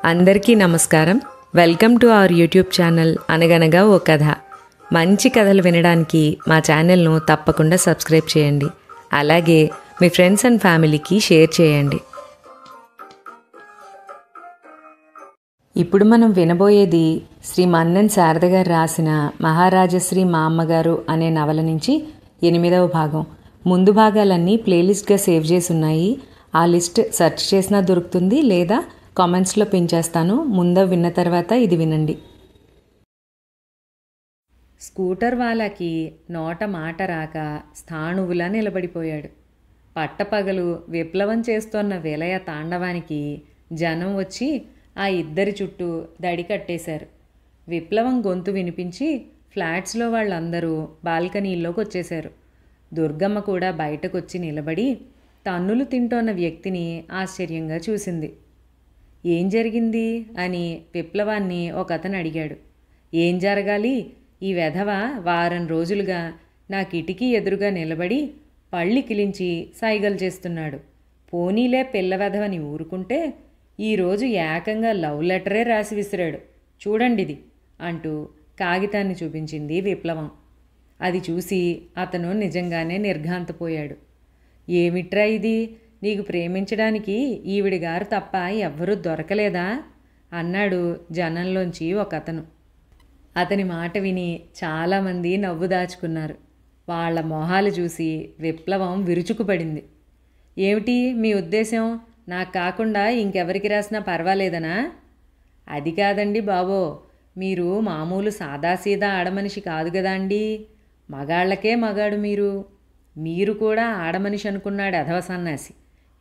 అందరికీ నమస్కారం. Welcome to our YouTube channel అనగనగా ఓ కథ. మంచి కథలు వినడానికి మా ఛానల్ను తప్పకుండా సబ్స్క్రైబ్ చేయండి. అలాగే మీ ఫ్రెండ్స్ అండ్ ఫ్యామిలీకి షేర్ చేయండి. ఇప్పుడు మనం వినబోయేది శ్రీ మన్నెన్ శారద గారు రాసిన మహారాజశ్రీ మా అమ్మగారు అనే నవల నుంచి 8వ భాగం. ముందు భాగాలన్నీ ప్లేలిస్ట్గా సేవ్ చేసి ఉన్నాయి. ఆ లిస్ట్ సెర్చ్ చేసినా దొరుకుతుంది, లేదా కామెంట్స్లో పిన్ చేస్తాను. ముందు విన్న తర్వాత ఇది వినండి. స్కూటర్ వాళ్ళకి నోట మాట రాక స్థాణువులా నిలబడిపోయాడు. పట్టపగలు విప్లవం చేస్తోన్న విలయ తాండవానికి జనం వచ్చి ఆ ఇద్దరి చుట్టూ దడి కట్టేశారు. విప్లవం గొంతు వినిపించి ఫ్లాట్స్లో వాళ్ళందరూ బాల్కనీల్లోకి వచ్చేశారు. దుర్గమ్మ కూడా బయటకొచ్చి నిలబడి తన్నులు తింటోన్న వ్యక్తిని ఆశ్చర్యంగా చూసింది. ఏం జరిగింది అని విప్లవాన్ని ఒకతను అడిగాడు. ఏం జరగాలి? ఈ వెధవ వారం రోజులుగా నా కిటికీ ఎదురుగా నిలబడి పళ్ళి కిలించి సైగలు చేస్తున్నాడు. పోనీలే పిల్ల వెధవని ఊరుకుంటే ఈరోజు ఏకంగా లవ్ లెటరే రాసి విసిరాడు. చూడండిది అంటూ కాగితాన్ని చూపించింది విప్లవం. అది చూసి అతను నిజంగానే నిర్ఘాంతపోయాడు. ఏమిట్రా ఇది? నీకు ప్రేమించడానికి ఈవిడిగారు తప్ప ఎవ్వరూ దొరకలేదా అన్నాడు జనంలోంచి ఒకతను. అతని మాట విని చాలామంది నవ్వు దాచుకున్నారు. వాళ్ల మొహాలు చూసి విప్లవం విరుచుకుపడింది. ఏమిటి మీ ఉద్దేశం? నాకు కాకుండా ఇంకెవరికి రాసినా పర్వాలేదనా? అది కాదండి బాబో, మీరు మామూలు సాదాసీదా ఆడమనిషి కాదు కదా అండి. మగాళ్లకే మగాడు మీరు కూడా ఆడమనిషి అనుకున్నాడు అధవ సన్నాసి.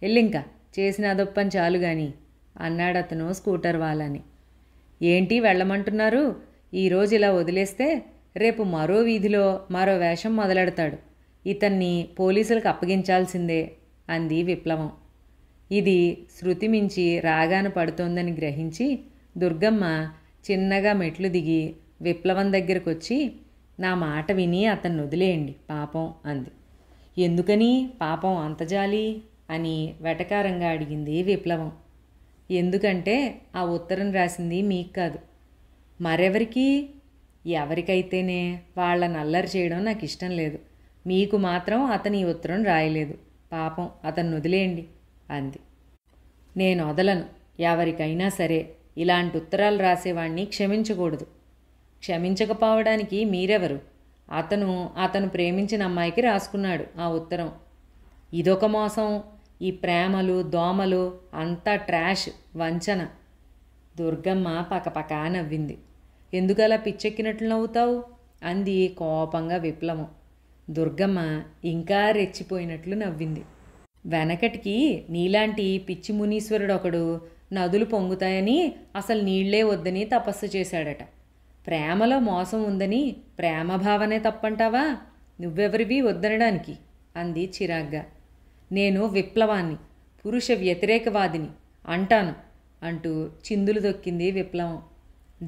ఎల్లింకా చేసిన అదొప్పని చాలు గాని అన్నాడు అతను స్కూటర్ వాళ్ళని. ఏంటి వెళ్ళమంటున్నారు? ఈరోజు ఇలా వదిలేస్తే రేపు మరో వీధిలో మరో వేషం మొదలెడతాడు. ఇతన్ని పోలీసులకు అప్పగించాల్సిందే అంది విప్లవం. ఇది శృతి మించి రాగాన పడుతోందని గ్రహించి దుర్గమ్మ చిన్నగా మెట్లు దిగి విప్లవం దగ్గరకొచ్చి, నా మాట విని అతన్ని వదిలేయండి పాపం అంది. ఎందుకని పాపం అంత జాలి అని వెటకారంగా అడిగింది విప్లవం. ఎందుకంటే ఆ ఉత్తరం రాసింది మీకు కాదు, మరెవరికి? ఎవరికైతేనే వాళ్ళని అల్లరి చేయడం నాకు ఇష్టం లేదు. మీకు మాత్రం అతని ఈ ఉత్తరం రాయలేదు. పాపం అతన్ని వదిలేయండి అంది. నేను వదలను. ఎవరికైనా సరే ఇలాంటి ఉత్తరాలు రాసేవాణ్ణి క్షమించకూడదు. క్షమించకపోవడానికి మీరెవరు? అతను ప్రేమించిన అమ్మాయికి రాసుకున్నాడు ఆ ఉత్తరం. ఇదొక మోసం. ఈ ప్రేమలు దోమలు అంతా ట్రాష్, వంచన. దుర్గమ్మ పకపకా నవ్వింది. ఎందుకలా పిచ్చెక్కినట్లు నవ్వుతావు అంది కోపంగా విప్లవం. దుర్గమ్మ ఇంకా రెచ్చిపోయినట్లు నవ్వింది. వెనకటికి నీలాంటి పిచ్చి మునీశ్వరుడు ఒకడు నదులు పొంగుతాయని అసలు నీళ్లే వద్దని తపస్సు చేశాడట. ప్రేమలో మోసం ఉందని ప్రేమభావనే తప్పంటావా? నువ్వెవరివి వద్దనడానికి అంది చిరాగ్గా. నేను విప్లవాన్ని, పురుష వ్యతిరేకవాదిని అంటాను అంటూ చిందులు దొక్కింది విప్లవం.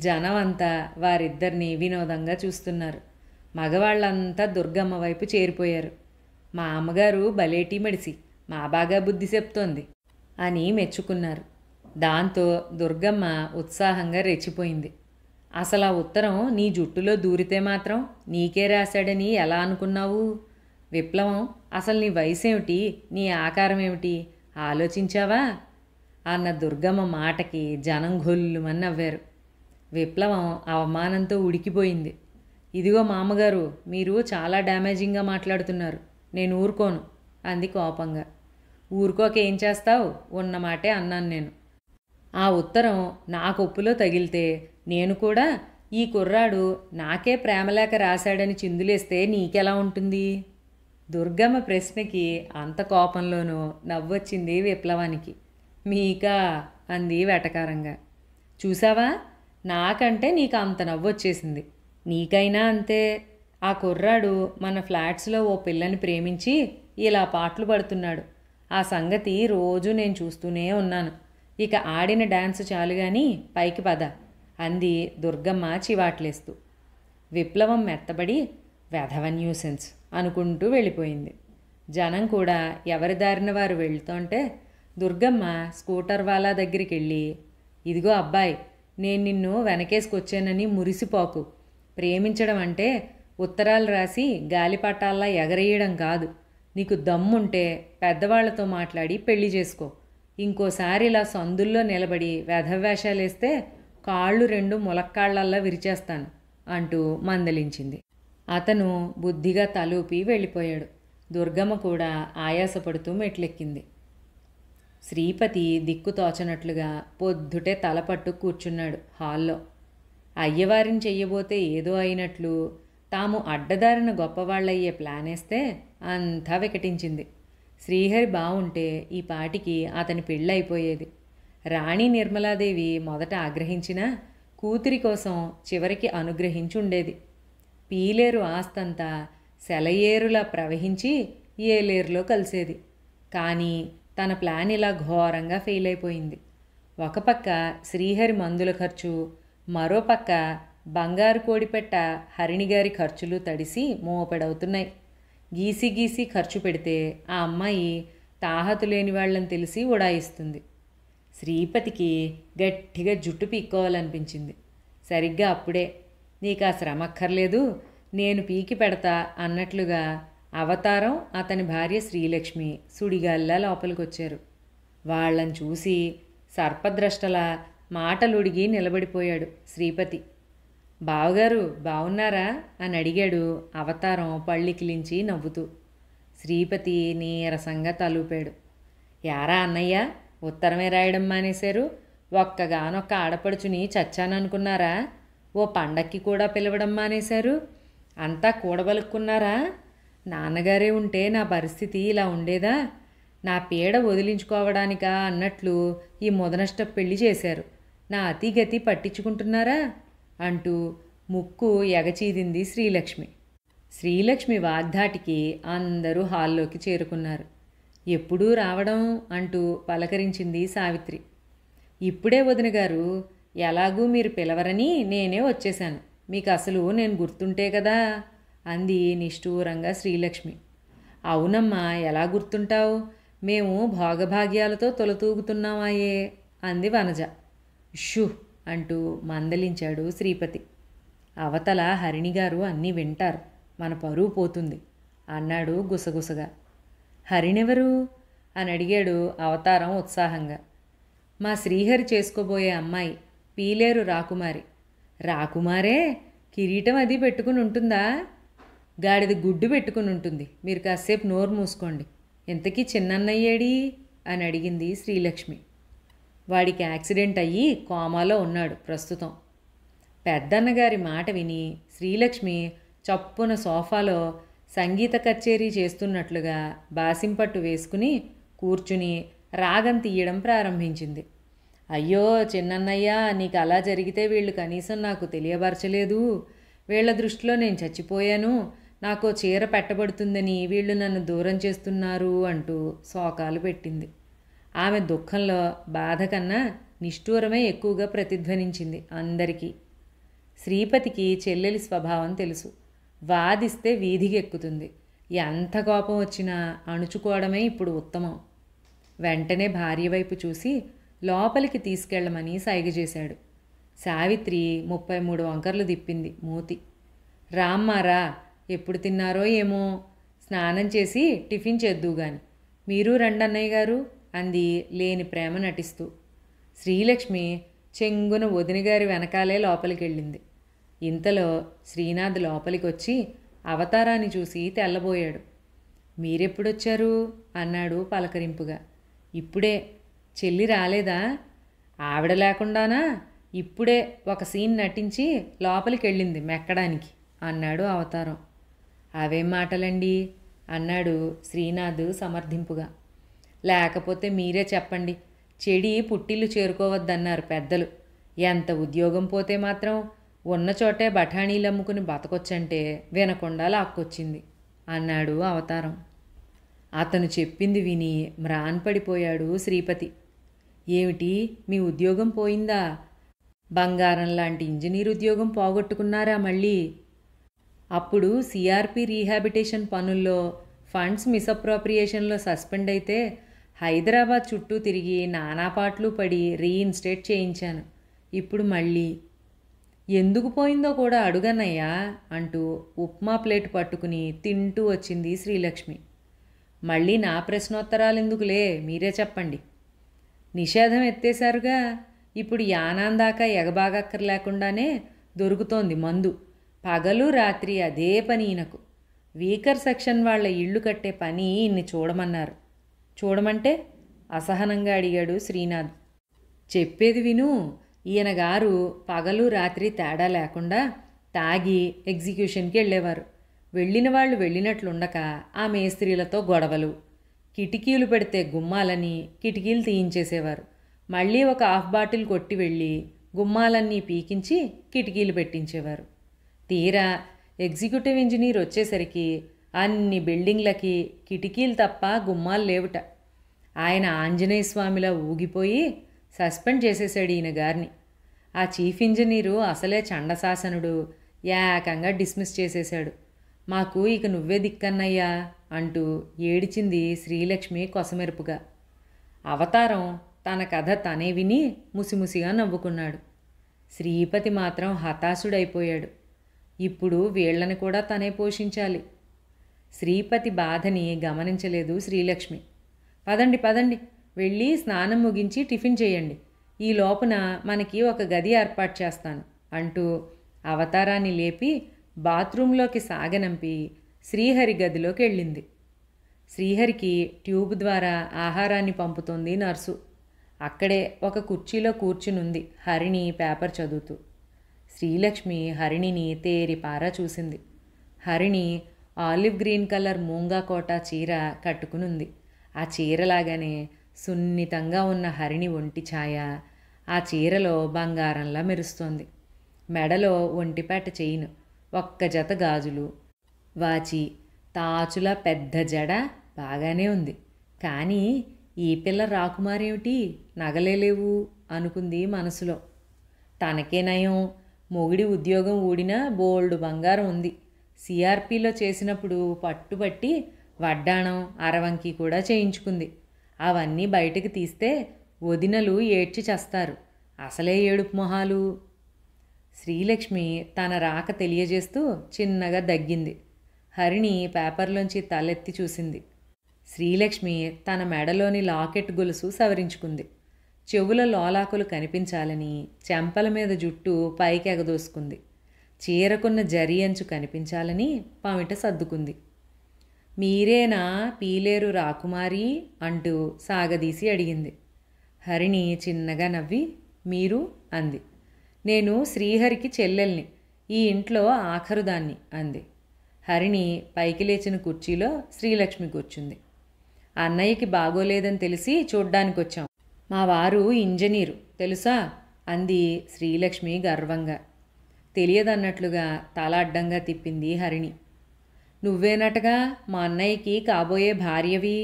జనం అంతా వారిద్దరిని వినోదంగా చూస్తున్నారు. మగవాళ్ళంతా దుర్గమ్మ వైపు చేరిపోయారు. మా అమ్మగారు బలేటీ మడిసి మా బాగా బుద్ధి చెప్తోంది అని మెచ్చుకున్నారు. దాంతో దుర్గమ్మ ఉత్సాహంగా రెచ్చిపోయింది. అసలు ఆ ఉత్తరం నీ జుట్టులో దూరితే మాత్రం నీకే రాశాడని ఎలా అనుకున్నావు? విప్లవం, అసలు నీ వయసేమిటి? నీ ఆకారం ఏమిటి? ఆలోచించావా అన్న దుర్గమ్మ మాటకి జనం గొల్లుమని నవ్వారు. విప్లవం అవమానంతో ఉడికిపోయింది. ఇదిగో మామగారు, మీరు చాలా డ్యామేజింగ్గా మాట్లాడుతున్నారు. నేను ఊరుకోను అంది కోపంగా. ఊరుకోక ఏం చేస్తావు? ఉన్న మాటే అన్నాను నేను. ఆ ఉత్తరం నా కొప్పులో తగిలితే నేను కూడా ఈ కుర్రాడు నాకే ప్రేమలేఖ రాశాడని చిందులేస్తే నీకెలా ఉంటుంది? దుర్గమ్మ ప్రశ్నకి అంత కోపంలోనూ నవ్వొచ్చింది విప్లవానికి. మీకా అంది వెటకారంగా. చూసావా, నాకంటే నీకు అంత నవ్వొచ్చేసింది. నీకైనా అంతే. ఆ కుర్రాడు మన ఫ్లాట్స్లో ఓ పిల్లని ప్రేమించి ఇలా పాటలు పడుతున్నాడు. ఆ సంగతి రోజు నేను చూస్తూనే ఉన్నాను. ఇక ఆడిన డాన్స్ చాలు గాని పైకి పద అంది దుర్గమ్మ చివాట్లేస్తూ. విప్లవం మెత్తబడి వెధవ న్యూసెన్స్ అనుకుంటూ వెళ్ళిపోయింది. జనం కూడా ఎవరి దారిన వారు వెళ్తుంటే దుర్గమ్మ స్కూటర్ వాలా దగ్గరికి వెళ్ళి, ఇదిగో అబ్బాయి, నేను నిన్ను వెనకేసుకొచ్చానని మురిసిపోకు. ప్రేమించడం అంటే ఉత్తరాలు రాసి గాలిపటాల్లా ఎగరేయడం కాదు. నీకు దమ్ముంటే పెద్దవాళ్లతో మాట్లాడి పెళ్లి చేసుకో. ఇంకోసారి ఇలా సందుల్లో నిలబడి వెధవేషాలేస్తే కాళ్ళు 2 ములక్కాళ్లల్లా విరిచేస్తాను అంటూ మందలించింది. అతను బుద్ధిగా తలూపి వెళ్ళిపోయాడు. దుర్గమ్మ కూడా ఆయాసపడుతూ మెట్లెక్కింది. శ్రీపతి దిక్కు తోచనట్లుగా పొద్దుటే తలపట్టు కూర్చున్నాడు హాల్లో. అయ్యవారిని చెయ్యబోతే ఏదో అయినట్లు తాము అడ్డదారిన గొప్పవాళ్ళయ్యే ప్లానేస్తే అంతా వికటించింది. శ్రీహరి బావుంటే ఈ పాటికి అతని పెళ్ళైపోయేది. రాణి నిర్మలాదేవి మొదట ఆగ్రహించినా కూతురి కోసం చివరికి అనుగ్రహించి ఉండేది. పీలేరు ఆస్తంతా సెలయేరులా ప్రవహించి ఏలేరులో కలిసేది. కానీ తన ప్లాన్ ఇలా ఘోరంగా ఫెయిల్ అయిపోయింది. ఒక పక్క శ్రీహరి మందుల ఖర్చు, మరోపక్క బంగారు కోడిపెట్ట హరిణిగారి ఖర్చులు తడిసి మోపెడవుతున్నాయి. గీసి గీసి ఖర్చు పెడితే ఆ అమ్మాయి తాహతు లేని వాళ్ళని తెలిసి ఉడాయిస్తుంది. శ్రీపతికి గట్టిగా జుట్టు పీక్కోవాలనిపించింది. సరిగ్గా అప్పుడే నీకు ఆ శ్రమ అక్కర్లేదు, నేను పీకి పెడతా అన్నట్లుగా అవతారం, అతని భార్య శ్రీలక్ష్మి సుడిగాల్లా లోపలికొచ్చారు. వాళ్ళని చూసి సర్పద్రష్టలా మాటలుడిగి నిలబడిపోయాడు శ్రీపతి. బావగారు బావున్నారా అని అడిగాడు అవతారం పళ్ళికిలించి నవ్వుతూ. శ్రీపతి నీరసంగా తలూపాడు. యారా అన్నయ్య, ఉత్తరమే రాయడం మానేశారు? ఒక్కగానొక్క ఆడపడుచుని చచ్చాననుకున్నారా? ఓ పండక్కి కూడా పిలవడం మానేశారు. అంతా కూడబలుక్కున్నారా? నాన్నగారే ఉంటే నా పరిస్థితి ఇలా ఉండేదా? నా పీడ వదిలించుకోవడానికా అన్నట్లు ఈ ముదనష్ట పెళ్లి చేశారు. నా అతిగతి పట్టించుకుంటున్నారా అంటూ ముక్కు ఎగచీదింది శ్రీలక్ష్మి. శ్రీలక్ష్మి వాగ్ధాటికి అందరూ హాల్లోకి చేరుకున్నారు. ఎప్పుడూ రావడం అంటూ పలకరించింది సావిత్రి. ఇప్పుడే వదిన గారు, ఎలాగూ మీరు పిలవరని నేనే వచ్చేశాను. మీకు అసలు నేను గుర్తుంటే కదా అంది నిష్ఠూరంగా శ్రీలక్ష్మి. అవునమ్మా, ఎలా గుర్తుంటావు? మేము భోగభాగ్యాలతో తొలతూగుతున్నామాయే అంది వనజ. షూ అంటూ మందలించాడు శ్రీపతి. అవతల హరిణిగారు అన్నీ వింటారు, మన పరువు పోతుంది అన్నాడు గుసగుసగా. హరిణెవరు అని అడిగాడు అవతారం ఉత్సాహంగా. మా శ్రీహరి చేసుకోబోయే అమ్మాయి, పీలేరు రాకుమారి. రాకుమారే కిరీటం అది పెట్టుకుని ఉంటుందా? గాడిద గుడ్డు పెట్టుకుని ఉంటుంది. మీరు కాసేపు నోరు మూసుకోండి. ఇంతకీ చిన్నన్నయ్యేడి అని అడిగింది శ్రీలక్ష్మి. వాడికి యాక్సిడెంట్ అయ్యి కోమాలో ఉన్నాడు ప్రస్తుతం. పెద్దన్నగారి మాట విని శ్రీలక్ష్మి చప్పున సోఫాలో సంగీత కచేరీ చేస్తున్నట్లుగా బాసింపట్టు వేసుకుని కూర్చుని రాగం తీయడం ప్రారంభించింది. అయ్యో చిన్నన్నయ్య, నీకు అలా జరిగితే వీళ్ళు కనీసం నాకు తెలియబరచలేదు. వీళ్ల దృష్టిలో నేను చచ్చిపోయాను, నాకో చీర పెట్టబడుతుందని వీళ్ళు నన్ను దూరం చేస్తున్నారు అంటూ శోకాలు పెట్టింది. ఆమె దుఃఖంలో బాధ కన్నా నిష్ఠూరమే ఎక్కువగా ప్రతిధ్వనించింది అందరికీ. శ్రీపతికి చెల్లెలి స్వభావం తెలుసు. వాదిస్తే వీధికెక్కుతుంది. ఎంత కోపం వచ్చినా అణుచుకోవడమే ఇప్పుడు ఉత్తమం. వెంటనే భార్య వైపు చూసి లోపలికి తీసుకెళ్లమని సైగ చేశాడు. సావిత్రి 33 వంకర్లు దిప్పింది మూతి. రామ్మారా, ఎప్పుడు తిన్నారో ఏమో, స్నానం చేసి టిఫిన్ చేద్దువుగాని. మీరు రండన్నయ్య గారు అంది లేని ప్రేమ నటిస్తూ. శ్రీలక్ష్మి చెంగున వదినగారి వెనకాలే లోపలికెళ్ళింది. ఇంతలో శ్రీనాథ్ లోపలికి వచ్చి అవతారాన్ని చూసి తెల్లబోయాడు. మీరెప్పుడొచ్చారు అన్నాడు పలకరింపుగా. ఇప్పుడే. చెల్లి రాలేదా? ఆవిడ లేకుండానా? ఇప్పుడే ఒక సీన్ నటించి లోపలికెళ్ళింది మెక్కడానికి అన్నాడు అవతారం. అవేం మాటలండి అన్నాడు శ్రీనాథ్ సమర్థింపుగా. లేకపోతే మీరే చెప్పండి. చెడి పుట్టిల్లు చేరుకోవద్దన్నారు పెద్దలు. ఎంత ఉద్యోగం పోతే మాత్రం ఉన్న చోటే బఠానీలు అమ్ముకుని బతకొచ్చంటే వినకుండా లాక్కొచ్చింది అన్నాడు అవతారం. అతను చెప్పింది విని మ్రాన్పడిపోయాడు శ్రీపతి. ఏమిటి, మీ ఉద్యోగం పోయిందా? బంగారం లాంటి ఇంజనీర్ ఉద్యోగం పోగొట్టుకున్నారా మళ్ళీ? అప్పుడు సిఆర్పి రీహాబిటేషన్ పనుల్లో ఫండ్స్ మిస్అప్రోప్రియేషన్లో సస్పెండ్ అయితే హైదరాబాద్ చుట్టూ తిరిగి నానాపాట్లు పడి రీఇన్స్టేట్ చేయించాను. ఇప్పుడు మళ్ళీ ఎందుకు పోయిందో కూడా అడుగన్నయ్యా అంటూ ఉప్మా ప్లేట్ పట్టుకుని తింటూ వచ్చింది శ్రీలక్ష్మి. మళ్ళీ నా ప్రశ్నోత్తరాలెందుకులే, మీరే చెప్పండి. నిషేధం ఎత్తేశారుగా, ఇప్పుడు యానాందాకా ఎగబాగక్కర్లేకుండానే దొరుకుతోంది మందు. పగలు రాత్రి అదే పని ఈయనకు. వీకర్ సెక్షన్ వాళ్ళ ఇళ్ళు కట్టే పని ఇన్ని చూడమన్నారు. చూడమంటే అసహనంగా అడిగాడు శ్రీనాథ్. చెప్పేది విను. ఈయన గారు పగలు రాత్రి తేడా లేకుండా తాగి ఎగ్జిక్యూషన్కి వెళ్ళేవారు. వెళ్ళిన వాళ్ళు వెళ్ళినట్లుండక ఆ మేస్త్రీలతో గొడవలు, కిటికీలు పెడితే గుమ్మాలని కిటికీలు తీయించేసేవారు. మళ్ళీ ఒక హాఫ్ బాటిల్ కొట్టి వెళ్ళి గుమ్మాలన్నీ పీకించి కిటికీలు పెట్టించేవారు. తీరా ఎగ్జిక్యూటివ్ ఇంజనీర్ వచ్చేసరికి అన్ని బిల్డింగ్లకి కిటికీలు తప్ప గుమ్మాలు లేవుట. ఆయన ఆంజనేయ స్వామిలా ఊగిపోయి సస్పెండ్ చేసేశాడు ఈయన గారిని. ఆ చీఫ్ ఇంజనీరు అసలే చండశాసనుడు, ఏకంగా డిస్మిస్ చేసేశాడు. మాకు ఇక నువ్వే దిక్కన్నయ్యా అంటూ ఏడిచింది శ్రీలక్ష్మి కొసమెరుపుగా. అవతారం తన కథ తనే విని ముసిముసిగా నవ్వుకున్నాడు. శ్రీపతి మాత్రం హతాశుడైపోయాడు. ఇప్పుడు వీళ్లను కూడా తనే పోషించాలి. శ్రీపతి బాధని గమనించలేదు శ్రీలక్ష్మి. పదండి పదండి, వెళ్ళి స్నానం ముగించి టిఫిన్ చేయండి. ఈ లోపున మనకి ఒక గది ఏర్పాటు చేస్తాను అంటూ అవతారాన్ని లేపి బాత్రూంలోకి సాగనంపి శ్రీహరి గదిలోకి వెళ్ళింది. శ్రీహరికి ట్యూబ్ ద్వారా ఆహారాన్ని పంపుతోంది నర్సు. అక్కడే ఒక కుర్చీలో కూర్చునుంది హరిణి పేపర్ చదువుతూ. శ్రీలక్ష్మి హరిణిని తేరిపారా చూసింది. హరిణి ఆలివ్ గ్రీన్ కలర్ మూంగా కోట చీర కట్టుకునుంది. ఆ చీరలాగానే సున్నితంగా ఉన్న హరిణి ఒంటి ఛాయ ఆ చీరలో బంగారంలా మెరుస్తోంది. మెడలో ఒంటిపేట చెయిను, ఒక్క జత గాజులు, వాచి, తాచుల పెద్ద జడ బాగానే ఉంది. కానీ ఈ పిల్ల రాకుమారేమిటి, నగలేలేవు అనుకుంది మనసులో. తనకే నయం, మొగుడి ఉద్యోగం ఊడినా బోల్డు బంగారం ఉంది. సిఆర్పిలో చేసినప్పుడు పట్టుబట్టి వడ్డాణం అరవంకి కూడా చేయించుకుంది. అవన్నీ బయటకు తీస్తే వదినలు ఏడ్చి చస్తారు. అసలే ఏడుపు మొహాలు. శ్రీలక్ష్మి తన రాక తెలియజేస్తూ చిన్నగా దగ్గింది. హరిణి పేపర్లోంచి తలెత్తి చూసింది. శ్రీలక్ష్మి తన మెడలోని లాకెట్ గొలుసు సవరించుకుంది. చెవుల లోలాకులు కనిపించాలని చెంపల మీద జుట్టు పైకి ఎగదోసుకుంది. చీరకున్న జరి అంచు కనిపించాలని పమిట సర్దుకుంది. మీరేనా పీలేరు రాకుమారి అంటూ సాగదీసి అడిగింది. హరిణి చిన్నగా నవ్వి మీరు అంది. నేను శ్రీహరికి చెల్లెల్ని, ఈ ఇంట్లో ఆఖరుదాన్ని అంది. హరిణి పైకి లేచిన కుర్చీలో శ్రీలక్ష్మి కూర్చుంది. అన్నయ్యకి బాగోలేదని తెలిసి చూడ్డానికి వచ్చాం. మా వారు ఇంజనీరు తెలుసా అంది శ్రీలక్ష్మి గర్వంగా. తెలియదన్నట్లుగా తల అడ్డంగా తిప్పింది హరిణి. నువ్వేనటగా మా అన్నయ్యకి కాబోయే భార్యవి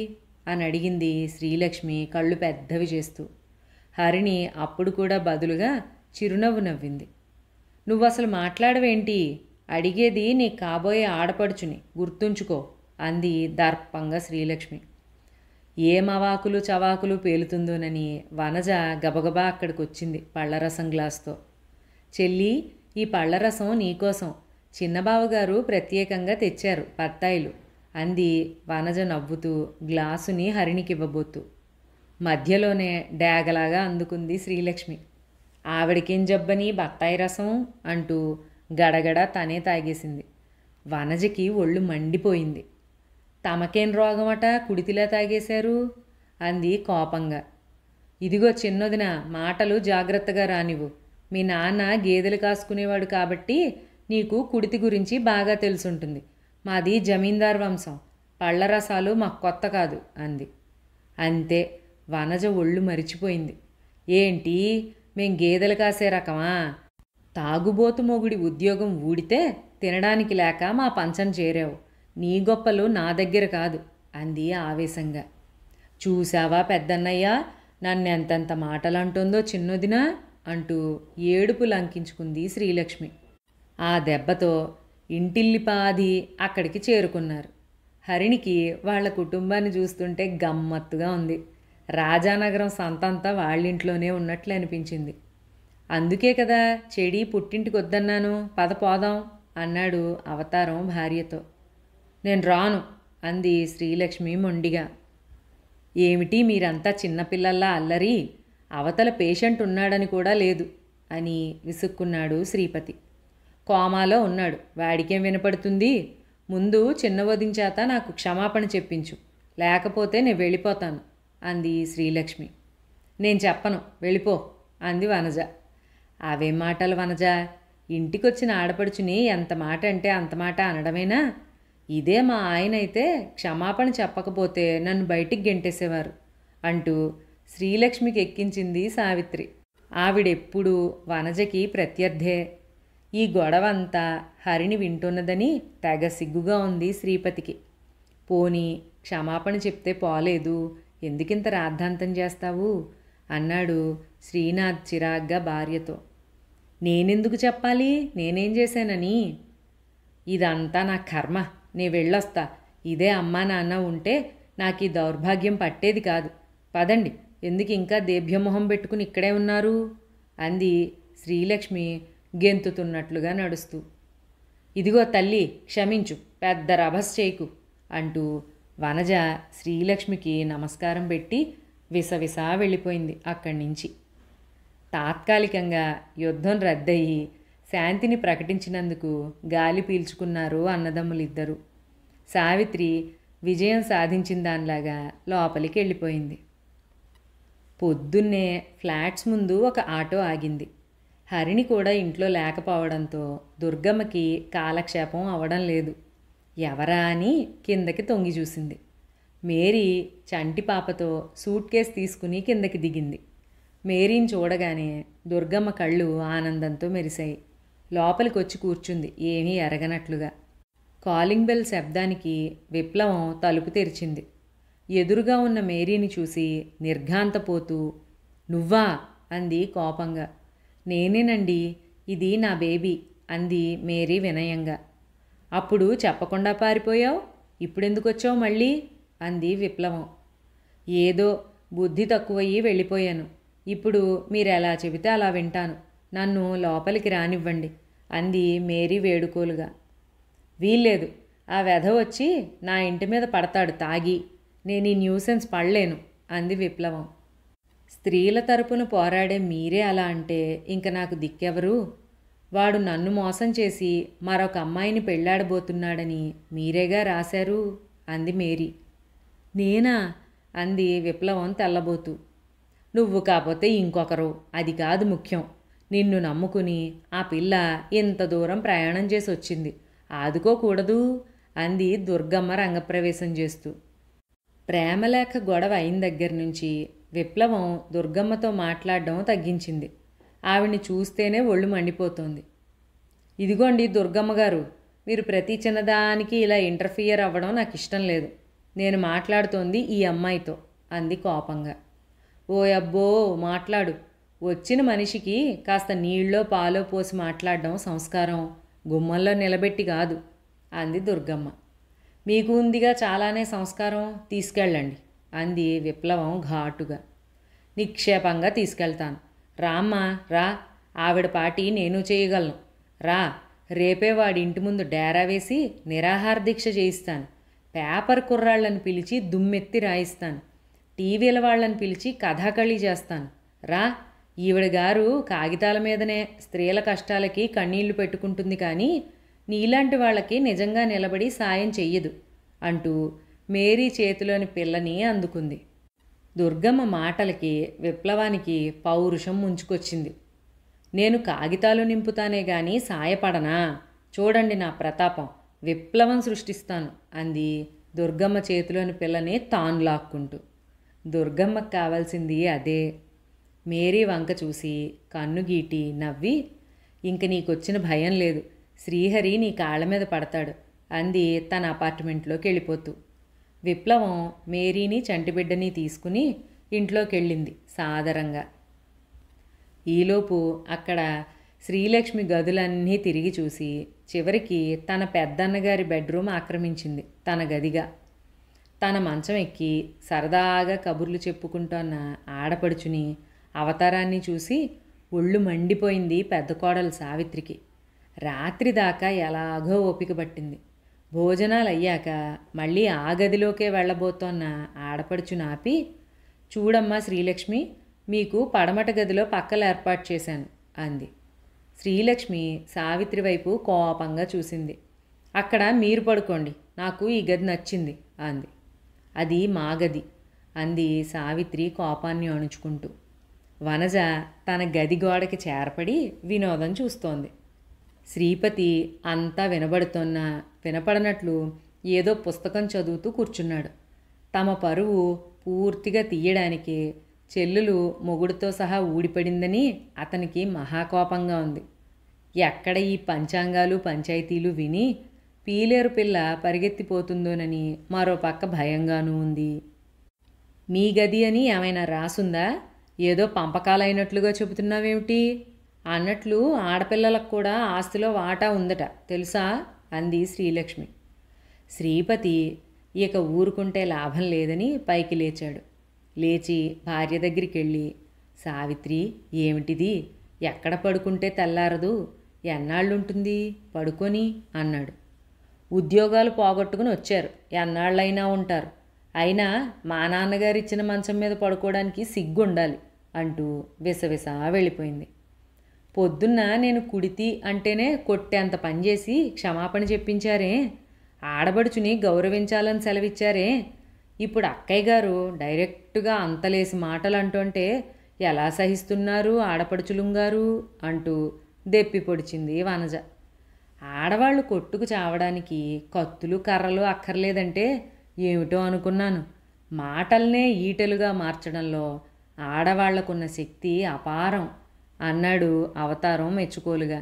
అని అడిగింది శ్రీలక్ష్మి కళ్ళు పెద్దవి చేస్తూ. హరిణి అప్పుడు కూడా బదులుగా చిరునవ్వు నవ్వింది. నువ్వసలు మాట్లాడవేంటి, అడిగేది నీ కాబోయే ఆడపడుచుని, గుర్తుంచుకో అంది దర్పంగా శ్రీలక్ష్మి. ఏం అవాకులు చవాకులు పేలుతుందోనని వనజ గబగబా అక్కడికి వచ్చింది పళ్ళరసం గ్లాసుతో. చెల్లి, ఈ పళ్ళరసం నీకోసం, చిన్నబావగారు ప్రత్యేకంగా తెచ్చారు బత్తాయిలు అంది వనజ నవ్వుతూ గ్లాసుని హరిణికివ్వబోతూ. మధ్యలోనే డాగలాగా అందుకుంది శ్రీలక్ష్మి. ఆవిడకేం జబ్బని బత్తాయి రసం అంటూ గడగడ తనే తాగేసింది. వనజకి ఒళ్ళు మండిపోయింది. తమకేం రోగమట కుడితిలా తాగేశారు అంది కోపంగా. ఇదిగో చిన్నదిన, మాటలు జాగ్రత్తగా రానివ్వు. మీ నాన్న గేదెలు కాసుకునేవాడు కాబట్టి నీకు కుడితి గురించి బాగా తెలుసుంటుంది. మాది జమీందార్ వంశం, పళ్ళరసాలు మాకు కొత్త కాదు అంది. అంతే, వనజ ఒళ్ళు మరిచిపోయింది. ఏంటి, మేం గేదెలు కాసే రకమా? తాగుబోతు మొగుడి ఉద్యోగం ఊడితే తినడానికి లేక మా పంచం చేరావు. నీ గొప్పలు నా దగ్గర కాదు అంది ఆవేశంగా. చూశావా పెద్దన్నయ్య, నన్నెంతంత మాటలంటుందో చిన్నదినా అంటూ ఏడుపు లంకించుకుంది శ్రీలక్ష్మి. ఆ దెబ్బతో ఇంటిల్లిపాది అక్కడికి చేరుకున్నారు. హరిణికి వాళ్ళ కుటుంబాన్ని చూస్తుంటే గమ్మత్తుగా ఉంది. రాజానగరం సంతంతా వాళ్ళింట్లోనే ఉన్నట్లు అనిపించింది. అందుకే కదా చెడి పుట్టింటికి వద్దన్నాను, పద పోదాం అన్నాడు అవతారం భార్యతో. నేను రాను అంది శ్రీలక్ష్మి మొండిగా. ఏమిటి మీరంతా చిన్నపిల్లల్లా అల్లరి, అవతల పేషెంట్ ఉన్నాడని కూడా లేదు అని విసుక్కున్నాడు శ్రీపతి. కోమాలో ఉన్నాడు, వాడికేం వినపడుతుంది? ముందు చిన్న వదించేత నాకు క్షమాపణ చెప్పించు, లేకపోతే నేను వెళ్ళిపోతాను అంది శ్రీలక్ష్మి. నేను చెప్పను, వెళ్ళిపో అంది వనజ. అవేం మాటలు వనజ, ఇంటికొచ్చిన ఆడపడుచుని ఎంత మాట అంటే అంత మాట అనడమేనా? ఇదే మా ఆయన అయితే క్షమాపణ చెప్పకపోతే నన్ను బయటికి గెంటేసేవారు అంటూ శ్రీలక్ష్మికి ఎక్కించింది సావిత్రి. ఆవిడెప్పుడూ వనజకి ప్రత్యర్థే. ఈ గొడవంతా హరిని వింటున్నదని తెగ సిగ్గుగా ఉంది శ్రీపతికి. పోనీ క్షమాపణ చెప్తే పోలేదు, ఎందుకింత రాద్ధాంతం చేస్తావు అన్నాడు శ్రీనాథ్ చిరాగ్గా భార్యతో. నేనెందుకు చెప్పాలి, నేనేం చేశానని? ఇదంతా నా కర్మ, నే వెళ్ళొస్తా. ఇదే అమ్మా నాన్న ఉంటే నాకు ఈ దౌర్భాగ్యం పట్టేది కాదు. పదండి, ఎందుకు ఇంకా దేభ్యమొహం పెట్టుకుని ఇక్కడే ఉన్నారు అంది శ్రీలక్ష్మి గెంతుతున్నట్లుగా నడుస్తూ. ఇదిగో తల్లి, క్షమించు, పెద్ద రభస్ చేయకు అంటూ వనజ శ్రీలక్ష్మికి నమస్కారం పెట్టి విసవిసా వెళ్ళిపోయింది అక్కడి నుంచి. తాత్కాలికంగా యుద్ధం రద్దయి శాంతిని ప్రకటించినందుకు గాలి పీల్చుకున్నారు అన్నదమ్ములిద్దరూ. సావిత్రి విజయం సాధించిన దానిలాగా లోపలికి వెళ్ళిపోయింది. పొద్దున్నే ఫ్లాట్స్ ముందు ఒక ఆటో ఆగింది. హరిణి కూడా ఇంట్లో లేకపోవడంతో దుర్గమ్మకి కాలక్షేపం అవడం లేదు. ఎవరా అని కిందకి తొంగి చూసింది. మేరీ చంటి పాపతో సూట్ కేస్ తీసుకుని కిందకి దిగింది. మేరీని చూడగానే దుర్గమ్మ కళ్ళు ఆనందంతో మెరిశాయి. లోపలికి వచ్చి కూర్చుంది ఏమీ ఎరగనట్లుగా. కాలింగ్ బెల్ శబ్దానికి విప్లవం తలుపు తెరిచింది. ఎదురుగా ఉన్న మేరీని చూసి నిర్ఘాంతపోతూ, నువ్వా అంది కోపంగా. నేనేనండి, ఇది నా బేబీ అంది మేరీ వినయంగా. అప్పుడు చెప్పకుండా పారిపోయావు, ఇప్పుడెందుకు వచ్చావు మళ్ళీ అంది విప్లవం. ఏదో బుద్ధి తక్కువయ్యి వెళ్ళిపోయాను. ఇప్పుడు మీరెలా చెబితే అలా వింటాను. నన్ను లోపలికి రానివ్వండి అంది మేరీ వేడుకోలుగా. వీల్లేదు, ఆ వెధవ వచ్చి నా ఇంటి మీద పడతాడు తాగి. నేను ఈ న్యూసెన్స్ పడలేను అంది విప్లవం. స్త్రీల తరపున పోరాడే మీరే అలా అంటే ఇంక నాకు దిక్కెవరు? వాడు నన్ను మోసం చేసి మరొక అమ్మాయిని పెళ్ళాడబోతున్నాడని మీరేగా రాశారు అంది మేరీ. నేనా అంది విప్లవం తెల్లబోతూ. నువ్వు కాకపోతే ఇంకొకరు, అది కాదు ముఖ్యం. నిన్ను నమ్ముకుని ఆ పిల్ల ఇంత దూరం ప్రయాణం చేసి వచ్చింది, ఆదుకోకూడదు అంది దుర్గమ్మ రంగప్రవేశం చేస్తూ. ప్రేమలేఖ గొడవ అయిన దగ్గర నుంచి విప్లవం దుర్గమ్మతో మాట్లాడడం తగ్గించింది. ఆవిడ్ని చూస్తేనే ఒళ్ళు మండిపోతోంది. ఇదిగోండి దుర్గమ్మ గారు, మీరు ప్రతి చిన్నదానికి ఇలా ఇంటర్ఫియర్ అవ్వడం నాకు ఇష్టం లేదు. నేను మాట్లాడుతోంది ఈ అమ్మాయితో అంది కోపంగా. ఓ అబ్బో, మాట్లాడు. వచ్చిన మనిషికి కాస్త నీళ్ళో పాలో పోసి మాట్లాడడం సంస్కారం, గుమ్మంలో నిలబెట్టి కాదు అంది దుర్గమ్మ. మీకు ఉందిగా చాలానే సంస్కారం, తీసుకెళ్ళండి అంది విప్లవం ఘాటుగా. నిక్షేపంగా తీసుకెళ్తాను. రామ్మా రా, ఆవిడ పాటి నేను చేయగలను. రా, రేపే వాడి ఇంటి ముందు డేరా వేసి నిరాహార దీక్ష చేయిస్తాను. పేపర్ కుర్రాళ్ళని పిలిచి దుమ్మెత్తి రాయిస్తాను. టీవీల వాళ్ళని పిలిచి కథాకళి చేస్తాను. రా, ఈవిడ గారు కాగితాల మీదనే స్త్రీల కష్టాలకి కన్నీళ్లు పెట్టుకుంటుంది, కానీ నీలాంటి వాళ్ళకి నిజంగా నిలబడి సాయం చెయ్యదు అంటూ మేరీ చేతిలోని పిల్లని అందుకుంది. దుర్గమ్మ మాటలకి విప్లవానికి పౌరుషం ముంచుకొచ్చింది. నేను కాగితాలు నింపుతానే గాని సాయపడనా? చూడండి నా ప్రతాపం, విప్లవం సృష్టిస్తాను అంది దుర్గమ్మ చేతిలోని పిల్లని తాను లాక్కుంటూ. దుర్గమ్మకు కావాల్సింది అదే. మేరీ వంక చూసి కన్ను గీటి నవ్వి, ఇంక నీకొచ్చిన భయం లేదు, శ్రీహరి నీ కాళ్ళ మీద పడతాడు అంది తన అపార్ట్మెంట్లోకి వెళ్ళిపోతూ. విప్లవం మేరీని చంటిబిడ్డని తీసుకుని ఇంట్లోకి వెళ్ళింది సాదరంగా. ఈలోపు అక్కడ శ్రీలక్ష్మి గదులన్నీ తిరిగి చూసి చివరికి తన పెద్దన్నగారి బెడ్రూమ్ ఆక్రమించింది తన గదిగా. తన మంచం ఎక్కి సరదాగా కబుర్లు చెప్పుకుంటోన్న ఆడపడుచుని అవతారాన్ని చూసి ఒళ్ళు మండిపోయింది పెద్ద కోడలు సావిత్రికి. రాత్రి దాకా ఎలాగో ఓపిక పట్టింది. భోజనాలు అయ్యాక మళ్ళీ ఆ గదిలోకే వెళ్ళబోతోన్న ఆడపడుచుని ఆపి, చూడమ్మా శ్రీలక్ష్మి, మీకు పడమట గదిలో పక్కలు ఏర్పాటు చేశాను అంది. శ్రీలక్ష్మి సావిత్రి వైపు కోపంగా చూసింది. అక్కడ మీరు పడుకోండి, నాకు ఈ గది నచ్చింది అంది. అది మా గది అంది సావిత్రి కోపాన్ని అణుచుకుంటూ. వనజ తన గది గోడకి చేరపడి వినోదం చూస్తోంది. శ్రీపతి అంతా వినబడుతున్నా వినపడనట్లు ఏదో పుస్తకం చదువుతూ కూర్చున్నాడు. తమ పరువు పూర్తిగా తీయడానికి చెల్లులు మొగుడితో సహా ఊడిపడిందని అతనికి మహాకోపంగా ఉంది. ఎక్కడ ఈ పంచాంగాలు పంచాయతీలు విని పీలేరు పిల్ల పరిగెత్తిపోతుందోనని మరో పక్క భయంగానూ ఉంది. మీ గది అని ఏమైనా రాసుందా? ఏదో పంపకాలైనట్లుగా చెబుతున్నావేమిటి? అన్నట్లు ఆడపిల్లలకు కూడా ఆస్తిలో వాటా ఉందట తెలుసా అంది శ్రీలక్ష్మి. శ్రీపతి ఇక ఊరుకుంటే లాభం లేదని పైకి లేచాడు. లేచి భార్య దగ్గరికి వెళ్ళి, సావిత్రి ఏమిటిది? ఎక్కడ పడుకుంటే తెల్లారదు, ఎన్నాళ్ళుంటుంది పడుకొని అన్నాడు. ఉద్యోగాలు పోగొట్టుకుని వచ్చారు, ఎన్నాళ్ళైనా ఉంటారు. అయినా మా నాన్నగారు ఇచ్చిన మంచం మీద పడుకోవడానికి సిగ్గుండాలి అంటూ విసవిస వెళ్ళిపోయింది. పొద్దున్న నేను కుడితి అంటేనే కొట్టేంత పనిచేసి క్షమాపణ చెప్పించారే, ఆడబడుచుని గౌరవించాలని సెలవిచ్చారే, ఇప్పుడు అక్కయ్య గారు డైరెక్టుగా అంతలేసి మాటలు అంటుంటే ఎలా సహిస్తున్నారు ఆడపడుచులుంగారు అంటూ దెప్పి పొడిచింది వనజ. ఆడవాళ్ళు కొట్టుకు చావడానికి కత్తులు కర్రలు అక్కర్లేదంటే ఏమిటో అనుకున్నాను. మాటల్నే ఈటెలుగా మార్చడంలో ఆడవాళ్లకున్న శక్తి అపారం అన్నాడు అవతారం మెచ్చుకోలుగా.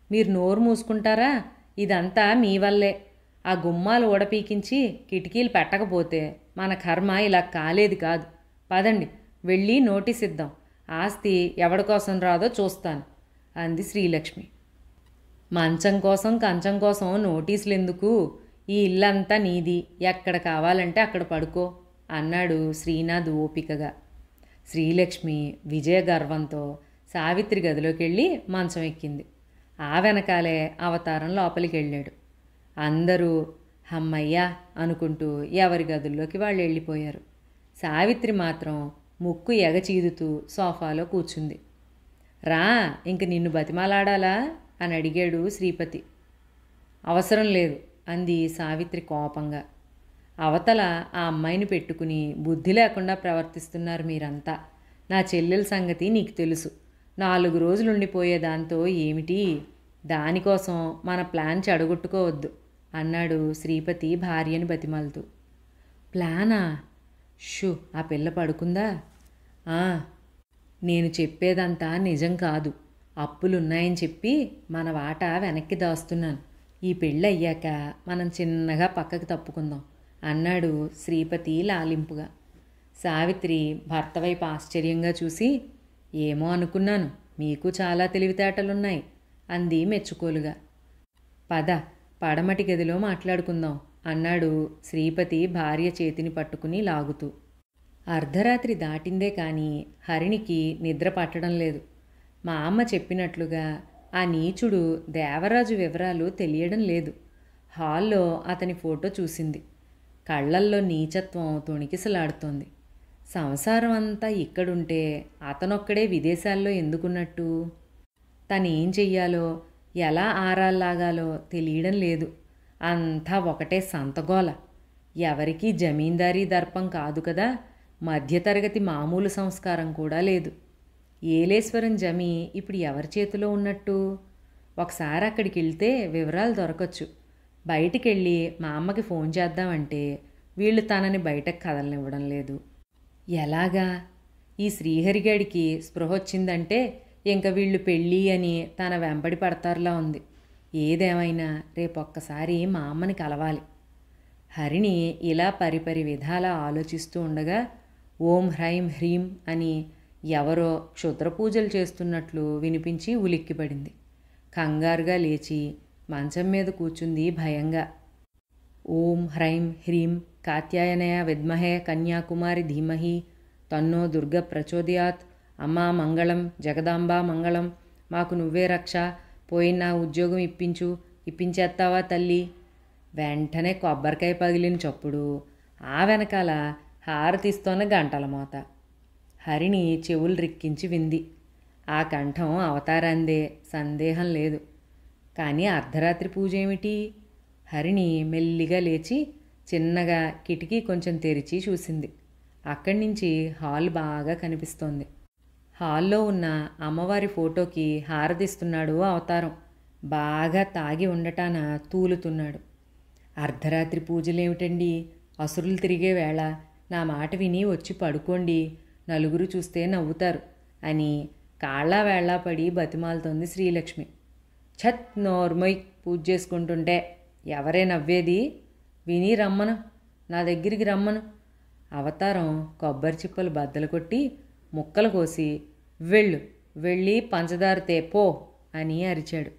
మీరు నోరు మూసుకుంటారా? ఇదంతా మీ వల్లే. ఆ గుమ్మాలు ఊడపీకించి కిటికీలు పెట్టకపోతే మన కర్మ ఇలా కాలేది కాదు. పదండి వెళ్ళి నోటీస్ ఇద్దాం, ఆస్తి ఎవడి కోసం రాదో చూస్తాను అంది శ్రీలక్ష్మి. మంచం కోసం కంచం కోసం నోటీసులు ఎందుకు? ఈ ఇల్లంతా నీది, ఎక్కడ కావాలంటే అక్కడ పడుకో అన్నాడు శ్రీనాథ్ ఓపికగా. శ్రీలక్ష్మి విజయ గర్వంతో సావిత్రి గదిలోకి వెళ్ళి మంచం ఎక్కింది. ఆ వెనకాలే అవతారం లోపలికి వెళ్ళాడు. అందరూ హమ్మయ్యా అనుకుంటూ ఎవరి గదుల్లోకి వాళ్ళు వెళ్ళిపోయారు. సావిత్రి మాత్రం ముక్కు ఎగచీదుతూ సోఫాలో కూర్చుంది. రా, ఇంక నిన్ను బతిమాలాడాలా అని అడిగాడు శ్రీపతి. అవసరం లేదు అంది సావిత్రి కోపంగా. అవతల ఆ అమ్మాయిని పెట్టుకుని బుద్ధి లేకుండా ప్రవర్తిస్తున్నారు మీరంతా. నా చెల్లెల సంగతి నీకు తెలుసు. 4 రోజులుండిపోయే దాంతో ఏమిటి? దానికోసం మన ప్లాన్ చెడగొట్టుకోవద్దు అన్నాడు శ్రీపతి భార్యని బతిమాలుతూ. ప్లానా? షూ, ఆ పిల్ల పడుకుందా? నేను చెప్పేదంతా నిజం కాదు. అప్పులున్నాయని చెప్పి మన వాటా వెనక్కి దాస్తున్నాను. ఈ పెళ్ళి అయ్యాక మనం చిన్నగా పక్కకి తప్పుకుందాం అన్నాడు శ్రీపతి లాలింపుగా. సావిత్రి భర్త వైపు ఆశ్చర్యంగా చూసి, ఏమో అనుకున్నాను, మీకు చాలా తెలివితేటలున్నాయి అంది మెచ్చుకోలుగా. పద, పడమటి గదిలో మాట్లాడుకుందాం అన్నాడు శ్రీపతి భార్య చేతిని పట్టుకుని లాగుతూ. అర్ధరాత్రి దాటిందే కానీ హరిణికి నిద్ర పట్టడం లేదు. మా అమ్మ చెప్పినట్లుగా ఆ నీచుడు దేవరాజు వివరాలు తెలియడం లేదు. హాల్లో అతని ఫోటో చూసింది. కళ్ళల్లో నీచత్వం తొణికిసలాడుతోంది. సంసారం అంతా ఇక్కడుంటే అతనొక్కడే విదేశాల్లో ఎందుకున్నట్టు? తనేం చెయ్యాలో, ఎలా ఆరాల్లాగాలో తెలియడం లేదు. అంతా ఒకటే సంతగోల. ఎవరికీ జమీందారీ దర్పం కాదు కదా, మధ్యతరగతి మామూలు సంస్కారం కూడా లేదు. ఏలేశ్వరం జమీ ఇప్పుడు ఎవరి చేతిలో ఉన్నట్టు? ఒకసారి అక్కడికి వెళ్తే వివరాలు దొరకచ్చు. బయటికెళ్ళి మా అమ్మకి ఫోన్ చేద్దామంటే వీళ్ళు తనని బయటకు కదలనివ్వడం లేదు. ఎలాగా? ఈ శ్రీహరిగాడికి స్పృహ వచ్చిందంటే ఇంక వీళ్ళు పెళ్ళి అని తన వెంబడి పడతారులా ఉంది. ఏదేమైనా రేపొక్కసారి మా అమ్మని కలవాలి. హరిణి ఇలా పరిపరి విధాలా ఆలోచిస్తూ ఉండగా ఓం హ్రైం హ్రీం అని ఎవరో క్షుద్ర పూజలు చేస్తున్నట్లు వినిపించి ఉలిక్కిపడింది. కంగారుగా లేచి మంచం మీద కూర్చుంది భయంగా. ఓం హ్రైం హ్రీం కాత్యాయనయ విద్మహే కన్యాకుమారి ధీమహి తన్నో దుర్గ ప్రచోదయాత్. అమ్మా మంగళం, జగదాంబా మంగళం, మాకు నువ్వే రక్ష, పోయిన నా ఉద్యోగం ఇప్పించేస్తావా తల్లి. వెంటనే కొబ్బరికాయ పగిలిన చప్పుడు, ఆ వెనకాల హారతిస్తోన్న గంటల మోత. హరిణి చెవులు రిక్కించి వింది. ఆ కంఠం అవతారందే, సందేహం లేదు. కానీ అర్ధరాత్రి పూజ ఏమిటి? హరిణి మెల్లిగా లేచి చిన్నగా కిటికీ కొంచెం తెరిచి చూసింది. అక్కడి నుంచి హాల్ బాగా కనిపిస్తోంది. హాల్లో ఉన్న అమ్మవారి ఫోటోకి హారతిస్తున్నాడు అవతారం. బాగా తాగి ఉండటాన తూలుతున్నాడు. అర్ధరాత్రి పూజలేమిటండి, అసురులు తిరిగే వేళ, నా మాట విని వచ్చి పడుకోండి, నలుగురు చూస్తే నవ్వుతారు అని కాళ్ళా వేళ్ళా పడి బతిమాలుతోంది శ్రీలక్ష్మి. ఛత్, నోర్మొయ్, పూజ చేసుకుంటుంటే ఎవరే నవ్వేది? విని రమ్మను, నా దగ్గరికి రమ్మను. అవతారం కొబ్బరి చిప్పలు బద్దలు కొట్టి ముక్కలు కోసి, వెళ్ళి పంచదార తేపో అని అరిచాడు.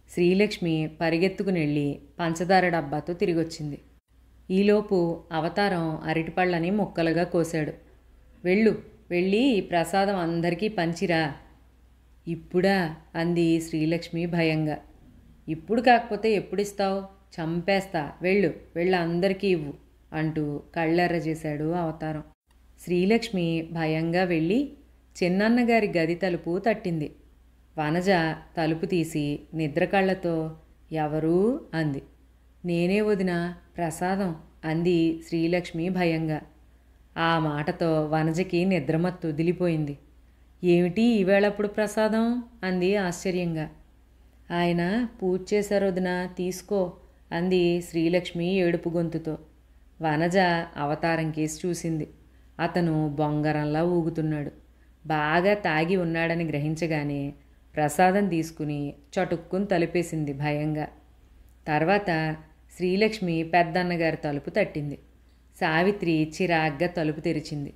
శ్రీలక్ష్మి పరిగెత్తుకుని వెళ్ళి పంచదార డబ్బాతో తిరిగొచ్చింది. అవతారం అరటిపళ్ళని ముక్కలుగా కోశాడు. వెళ్ళి ఈ ప్రసాదం అందరికీ పంచిరా. ఇప్పుడా? అంది శ్రీలక్ష్మి భయంగా. ఇప్పుడు కాకపోతే ఎప్పుడిస్తావు? చంపేస్తా, వెళ్ళు అందరికీ ఇవ్వు అంటూ కళ్ళెర్ర చేశాడు అవతారం. శ్రీలక్ష్మి భయంగా వెళ్ళి చిన్నన్నగారి గది తలుపు తట్టింది. వనజ తలుపు తీసి నిద్రకళ్ళతో ఎవరూ అంది. నేనే వదినా, ప్రసాదం అంది శ్రీలక్ష్మి భయంగా. ఆ మాటతో వనజకి నిద్రమత్తు వదిలిపోయింది. ఏమిటి ఈవేళప్పుడు ప్రసాదం? అంది ఆశ్చర్యంగా. ఆయన పూజ చేశారు వదినా, తీసుకో అంది శ్రీలక్ష్మి ఏడుపు గొంతుతో. వనజ అవతారం కేసి చూసింది. అతను బొంగరంలా ఊగుతున్నాడు. బాగా తాగి ఉన్నాడని గ్రహించగానే ప్రసాదం తీసుకుని చటుక్కుని తలుపేసింది భయంగా. తర్వాత శ్రీలక్ష్మి పెద్దన్నగారి తలుపు తట్టింది. సావిత్రి చిరాగ్గా తలుపు తెరిచింది.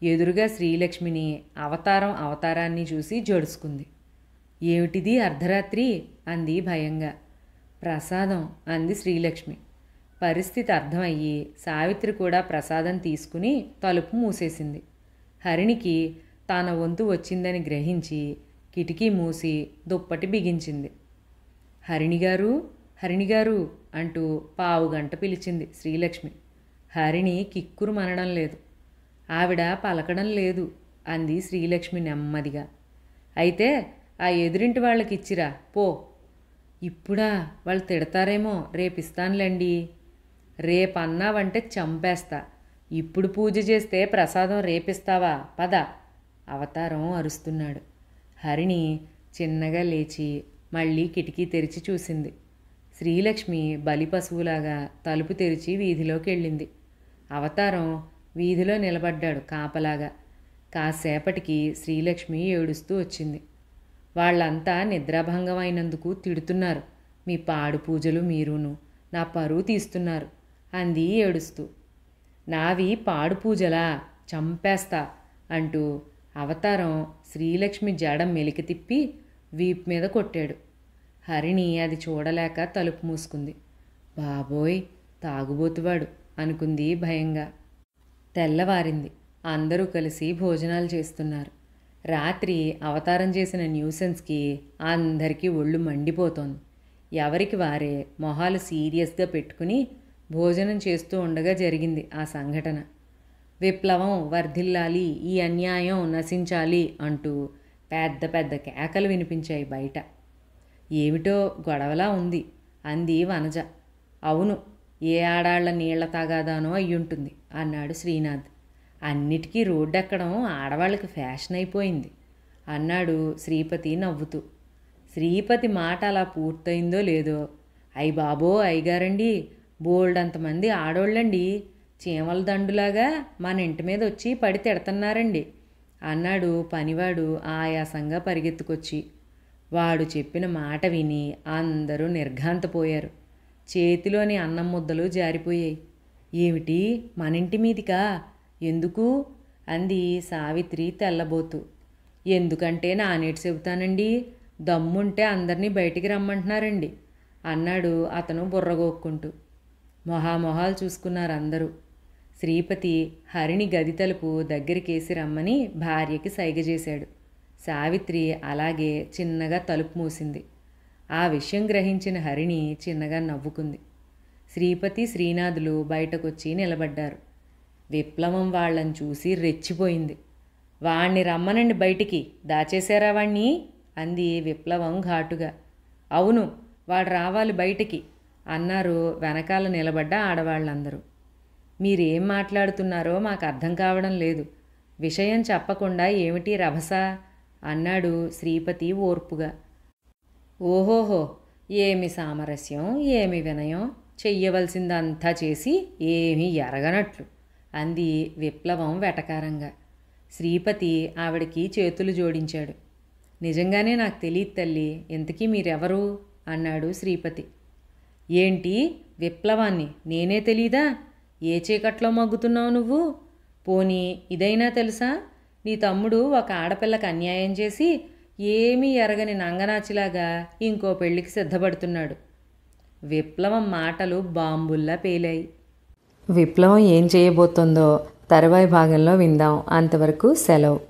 ఎదురుగా శ్రీలక్ష్మిని అవతారాన్ని చూసి జడుసుకుంది. ఏమిటిది అర్ధరాత్రి? అంది భయంగా. ప్రసాదం అంది శ్రీలక్ష్మి. పరిస్థితి అర్థమయ్యి సావిత్రి కూడా ప్రసాదం తీసుకుని తలుపు మూసేసింది. హరిణికి తన వంతు వచ్చిందని గ్రహించి కిటికీ మూసి దుప్పటి బిగించింది. హరిణిగారు అంటూ పావుగంట పిలిచింది శ్రీలక్ష్మి. హరిణి కిక్కురు మనడం లేదు. ఆవిడ పలకడం లేదు అంది శ్రీలక్ష్మి నెమ్మదిగా. అయితే ఆ ఎదురింటి వాళ్ళకిచ్చిరా పో. ఇప్పుడా? వాళ్ళు తిడతారేమో, రేపిస్తానులేండి. రేపన్నావంటే చంపేస్తా. ఇప్పుడు పూజ చేస్తే ప్రసాదం రేపిస్తావా? పద. అవతారం అరుస్తున్నాడు. హరిణి చిన్నగా లేచి మళ్ళీ కిటికీ తెరిచి చూసింది. శ్రీలక్ష్మి బలి పశువులాగా తలుపు తెరిచి వీధిలోకి వెళ్ళింది. అవతారం వీధిలో నిలబడ్డాడు కాపలాగా. కాసేపటికి శ్రీలక్ష్మి ఏడుస్తూ వచ్చింది. వాళ్ళంతా నిద్రాభంగం అయినందుకు తిడుతున్నారు. మీ పాడు పూజలు మీరును నా పరువు తీస్తున్నారు అంది ఏడుస్తూ. నావి పాడు పూజలా? చంపేస్తా అంటూ అవతారం శ్రీలక్ష్మి జడ మెలికి తిప్పి వీపు మీద కొట్టాడు. హరిణి అది చూడలేక తలుపు మూసుకుంది. బాబోయ్, తాగుబోతువాడు అనుకుంది భయంగా. తెల్లవారింది. అందరూ కలిసి భోజనాలు చేస్తున్నారు. రాత్రి అవతారం చేసిన న్యూసెన్స్కి అందరికీ ఒళ్ళు మండిపోతోంది. ఎవరికి వారే మొహాలు సీరియస్గా పెట్టుకుని భోజనం చేస్తూ ఉండగా జరిగింది ఆ సంఘటన. విప్లవం వర్ధిల్లాలి, ఈ అన్యాయం నశించాలి అంటూ పెద్ద పెద్ద కేకలు వినిపించాయి బయట. ఏమిటో గొడవలా ఉంది అంది వనజ. అవును, ఏ ఆడాళ్ల నీళ్ల తాగాదానో అయ్యుంటుంది అన్నాడు శ్రీనాథ్. అన్నిటికీ రోడ్డెక్కడం ఆడవాళ్ళకి ఫ్యాషన్ అయిపోయింది అన్నాడు శ్రీపతి నవ్వుతూ. శ్రీపతి మాట అలా పూర్తయిందో లేదో, అయ్య బాబో అయ్యగారండి, బోల్డంతమంది ఆడోళ్ళండి, చీమల దండులాగా మన ఇంటి మీద వచ్చి పడి తిడుతున్నారండి అన్నాడు పనివాడు ఆయాసంగా పరిగెత్తుకొచ్చి. వాడు చెప్పిన మాట విని అందరూ నిర్ఘాంతపోయారు. చేతిలోని అన్నం ముద్దలు జారిపోయాయి. ఏమిటి, మన ఇంటి మీదికా? ఎందుకు? అంది సావిత్రి తెల్లబోతూ. ఎందుకంటే నానేటి చెబుతానండి, దమ్ముంటే అందరినీ బయటికి రమ్మంటున్నారండి అన్నాడు అతను బుర్రగోక్కుంటూ. మొహాలు చూసుకున్నారు అందరూ. శ్రీపతి హరిణి గది తలుపు దగ్గరికేసి రమ్మని భార్యకి సైగ చేశాడు. సావిత్రి అలాగే చిన్నగా తలుపు మూసింది. ఆ విషయం గ్రహించిన హరిణి చిన్నగా నవ్వుకుంది. శ్రీపతి శ్రీనాథులు బయటకొచ్చి నిలబడ్డారు. విప్లవం వాళ్ళని చూసి రెచ్చిపోయింది. వాణ్ణి రమ్మనండి బయటికి, దాచేశారా వాణ్ణి అంది విప్లవం ఘాటుగా. అవును, వాడు రావాలి బయటికి అన్నారు వెనకాల నిలబడ్డ ఆడవాళ్ళందరూ. మీరేం మాట్లాడుతున్నారో మాకు అర్థం కావడం లేదు. విషయం చెప్పకుండా ఏమిటి రభస అన్నాడు శ్రీపతి ఓర్పుగా. ఓహోహో, ఏమి సామరస్యం, ఏమి వినయం, చెయ్యవలసిందంతా చేసి ఏమీ ఎరగనట్లు అంది విప్లవం వెటకారంగా. శ్రీపతి ఆవిడకి చేతులు జోడించాడు. నిజంగానే నాకు తెలియదు తల్లి, ఇంతకీ మీరెవరు అన్నాడు శ్రీపతి. ఏంటి విప్లవాన్ని నేనే తెలీదా? ఏ చీకట్లో మగ్గుతున్నావు నువ్వు? పోనీ ఇదైనా తెలుసా? నీ తమ్ముడు ఒక ఆడపిల్లకి అన్యాయం చేసి ఏమీ ఎరగని నంగనాచిలాగా ఇంకో పెళ్లికి సిద్ధపడుతున్నాడు. విప్లవం మాటలు బాంబుల్లా పేలాయి. విప్లవం ఏం చేయబోతుందో తరువాయి భాగంలో విందాం. అంతవరకు సెలవు.